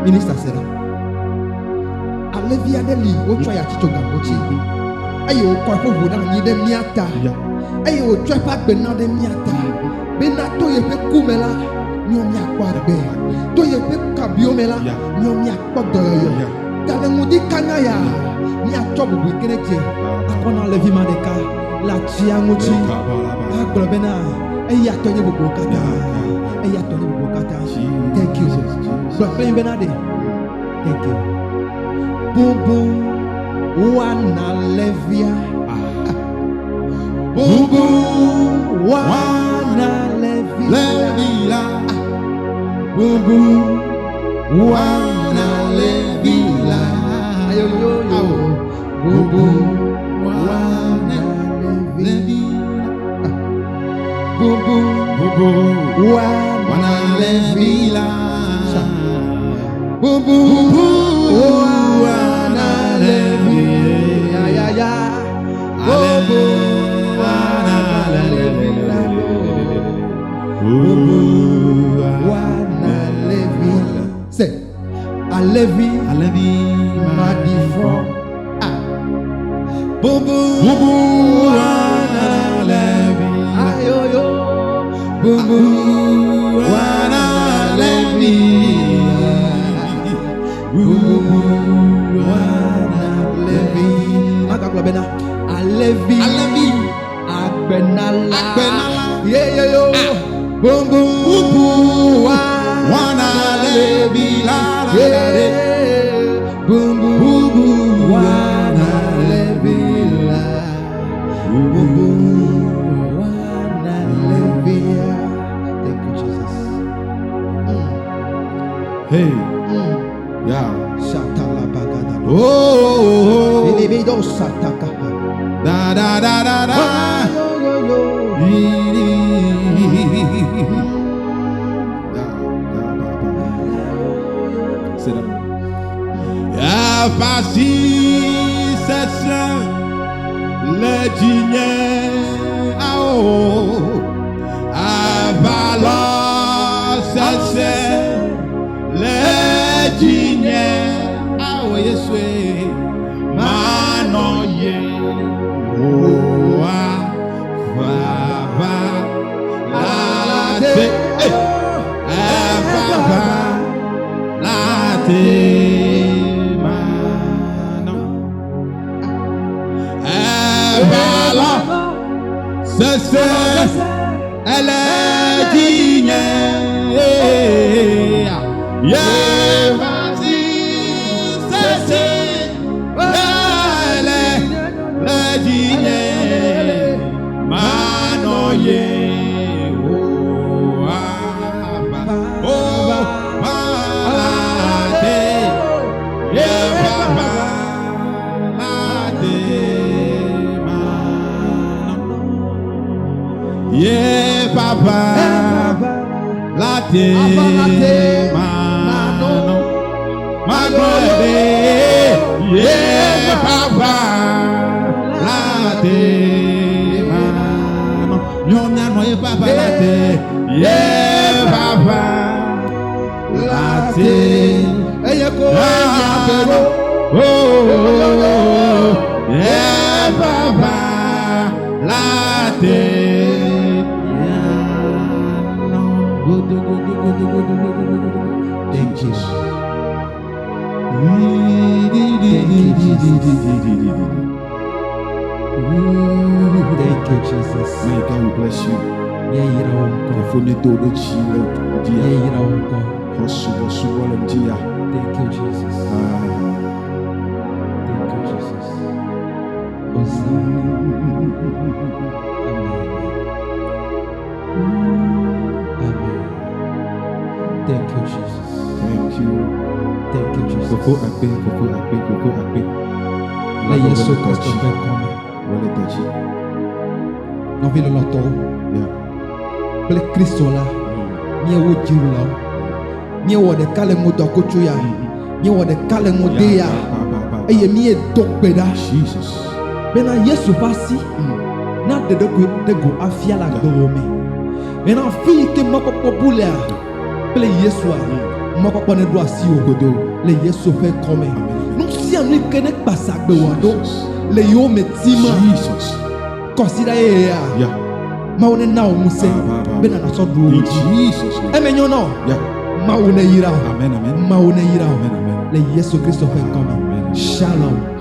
Minister said, Alevia Deli, what try at Chichogamochi. Ayo, Quapo would not need them Miata. Ayo, trap up another Miata. Benato Yepekumela, Nyomia Quabe. To Yepekabiomela, Nyomia Quadoyo. Talamudi Kanaya, Nia trouble with Keneke. Akona Levima de Ka, La Chiamuchi, Aglobena, Ayatoni Bukata, Ayatoni Bukata. Thank you, Brother Benade. Thank you. Boom boom, Wana Levia. Boom boom, Wana Levia. Boom boom, Wana Levia. Yo yo yo. Boom boom, Wana Levia. Boom boom, Wana Levia. Boom boom, Wana Levia. Ya ya. Boom boom, Wana Levia. Boom boom, Wana Levia. Say, Alevi, Madifo. Boom boom, Wana Levia. Ayo yo. Boom boom, Wana Levia. Wana Levi, Magaklabena, Alevi, Agbenala, yeah, yo, boom, boom, Wana Levi, boom, boom, Wana Levi, boom, Wana Levi. Thank you, Jesus. Hey. Yeah. Oh, Sataka. Da da da da da. Sit down. Yeah, fasi sesa lejinye ao avalo sesa lejinye ao Yeswe manoye oa baba late baba late mano avalo sese elejinye yeah. Yeah, Papa, latte, mano, magode. Yeah, Papa, latte, mano. Nyomya no ye Papa latte. Yeah, Papa, latte. Eyeko, oh, yeah, Papa, latte. Thank you. Thank you, Jesus. My God, we bless you. Yeah, you know. Thank you, Jesus. Thank you, Jesus. Amen. Thank you, Jesus. Thank you. Thank you, Jesus. Before I pay. Let Yesu Christ be coming. Não vi lo to. Ple Kristo la. Mie wo jiru la. Mie wo de kale mo do kochu ya. Mie wo de kale mo de ya. Eye mie dokpeda. Jesus. Bena Yesu fasi. Na de go afia la dorome. Maintenant fille que m'a populé play Yeshua. M'a pas ne doit si au godo. Le Yesu fait comme. Nous si on ne connaît pas ça de wado. Le yo metima. Jesus. Consider ya. Yeah. Ma one na o muse. Ben na so do. In Jesus' name. E me nyo no. Yeah. Ma one yira. Amen, amen. Ma one yira. Amen, amen. Le Yesu Christ fait comme. Amen. Shalom.